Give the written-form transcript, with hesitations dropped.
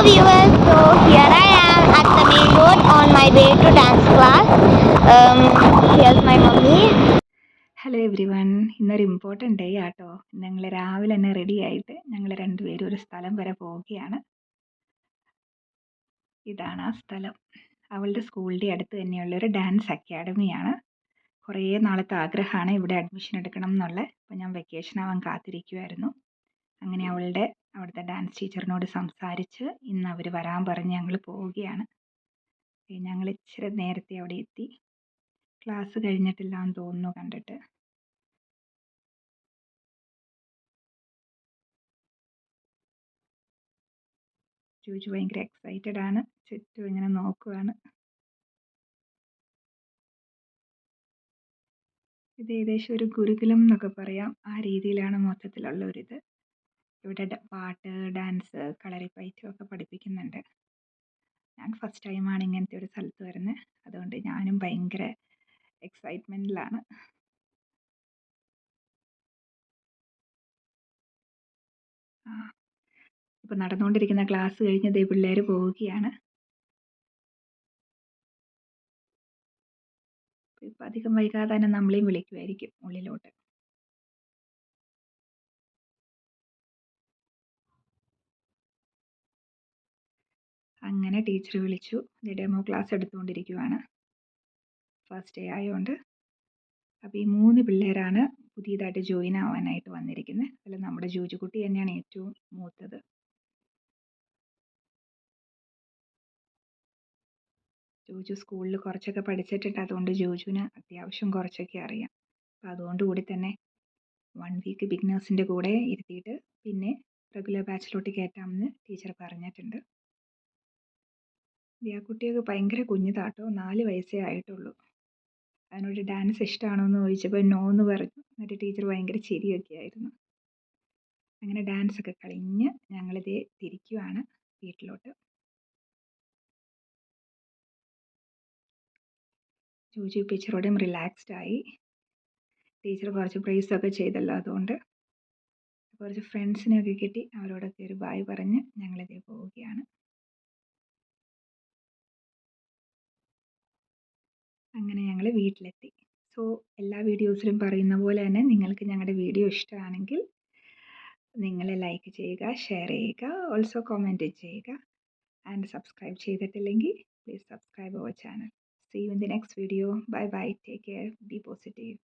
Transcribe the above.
viewers, so here I am at the main road on my way to dance class. Here's my mummy. Hello every one, ഇന്നൊരു important day ആട്ടോ. ഞങ്ങൾ രാവിലെ തന്നെ ready ആയിട്ട് ഞങ്ങൾ രണ്ടുപേരും ഒരു സ്ഥലം വരെ പോവുകയാണ്. ഇതാണ് ആ സ്ഥലം. അവളുടെ സ്കൂളിൻ്റെ അടുത്ത് തന്നെയുള്ളൊരു ഡാൻസ് അക്കാഡമിയാണ്. കുറേ നാളത്തെ ആഗ്രഹമാണ് ഇവിടെ അഡ്മിഷൻ എടുക്കണം എന്നുള്ളത്. അപ്പോൾ ഞാൻ വെക്കേഷൻ ആവാൻ കാത്തിരിക്കുമായിരുന്നു. അങ്ങനെ അവിടുത്തെ ഡാൻസ് ടീച്ചറിനോട് സംസാരിച്ച് ഇന്ന് അവർ വരാൻ പറഞ്ഞ് ഞങ്ങൾ പോവുകയാണ്. ഞങ്ങൾ ഇച്ചിരി നേരത്തെ അവിടെ എത്തി. ക്ലാസ് കഴിഞ്ഞിട്ടില്ല എന്ന് തോന്നുന്നു കണ്ടിട്ട്. ജൂജു ഭയങ്കര എക്സൈറ്റഡ് ആണ്. ചുറ്റും ഇങ്ങനെ നോക്കുവാണ്. ഇത് ഏകദേശം ഒരു ഗുരുകുലം എന്നൊക്കെ പറയാം. ആ രീതിയിലാണ് മൊത്തത്തിലുള്ള ഒരിത്. ഇവിടെ പാട്ട്, ഡാൻസ്, കളരിപ്പയറ്റും ഒക്കെ പഠിപ്പിക്കുന്നുണ്ട്. ഞാൻ ഫസ്റ്റ് ടൈമാണ് ഇങ്ങനത്തെ ഒരു സ്ഥലത്ത് വരുന്നത്. അതുകൊണ്ട് ഞാനും ഭയങ്കര എക്സൈറ്റ്മെൻറ്റിലാണ്. ഇപ്പോൾ നടന്നുകൊണ്ടിരിക്കുന്ന ക്ലാസ് കഴിഞ്ഞ് ദേ പിള്ളേർ പോവുകയാണ്. ഇപ്പം അധികം വൈകാതെ തന്നെ നമ്മളെയും വിളിക്കുമായിരിക്കും ഉള്ളിലോട്ട്. അങ്ങനെ ടീച്ചർ വിളിച്ചു. ഡെമോ ക്ലാസ് എടുത്തുകൊണ്ടിരിക്കുവാണ്. ഫസ്റ്റ് ഡേ ആയതുകൊണ്ട്. അപ്പോൾ ഈ 3 പിള്ളേരാണ് പുതിയതായിട്ട് ജോയിൻ ആവാനായിട്ട് വന്നിരിക്കുന്നത്. അതിൽ നമ്മുടെ ജൂജുകുട്ടി തന്നെയാണ് ഏറ്റവും മൂത്തത്. ജൂജു സ്കൂളിൽ കുറച്ചൊക്കെ പഠിച്ചിട്ടുണ്ട്. അതുകൊണ്ട് ജൂജുവിന് അത്യാവശ്യം കുറച്ചൊക്കെ അറിയാം. അപ്പോൾ അതുകൊണ്ടുകൂടി തന്നെ 1 വീക്ക് ബിഗിനേഴ്സിൻ്റെ കൂടെ ഇരുത്തിയിട്ട് പിന്നെ റെഗുലർ ബാച്ചിലോട്ട് കയറ്റാമെന്ന് ടീച്ചർ പറഞ്ഞിട്ടുണ്ട്. ആ കുട്ടിയൊക്കെ ഭയങ്കര കുഞ്ഞിതാട്ടോ. 4 വയസ്സേ ആയിട്ടുള്ളൂ. അതിനോട് ഡാൻസ് ഇഷ്ടമാണോ എന്ന് ചോദിച്ചപ്പോൾ നോ എന്ന് പറഞ്ഞു. എന്നിട്ട് ടീച്ചർ ഭയങ്കര ചിരിയൊക്കെ ആയിരുന്നു. അങ്ങനെ ഡാൻസൊക്കെ കഴിഞ്ഞ് ഞങ്ങളിതേ തിരിക്കുവാണ് വീട്ടിലോട്ട്. ജൂജു ടീച്ചറോടും റിലാക്സ്ഡ് ആയി. ടീച്ചർ കുറച്ച് പ്രൈസൊക്കെ ചെയ്തല്ലോ, അതുകൊണ്ട് കുറച്ച് ഫ്രണ്ട്സിനെയൊക്കെ കിട്ടി. അവരോടൊക്കെ ഒരു ബായ് പറഞ്ഞ് ഞങ്ങളിതേ പോവുകയാണ്. അങ്ങനെ ഞങ്ങൾ വീട്ടിലെത്തി. സോ എല്ലാ വീഡിയോസിലും പറയുന്ന പോലെ തന്നെ നിങ്ങൾക്ക് ഞങ്ങളുടെ വീഡിയോ ഇഷ്ടമാണെങ്കിൽ നിങ്ങൾ ലൈക്ക് ചെയ്യുക, ഷെയർ ചെയ്യുക, ഓൾസോ കമൻറ്റ് ചെയ്യുക. ആൻഡ് സബ്സ്ക്രൈബ് ചെയ്തിട്ടില്ലെങ്കിൽ please subscribe our channel. See you in the next video. Bye bye. Take care. Be positive.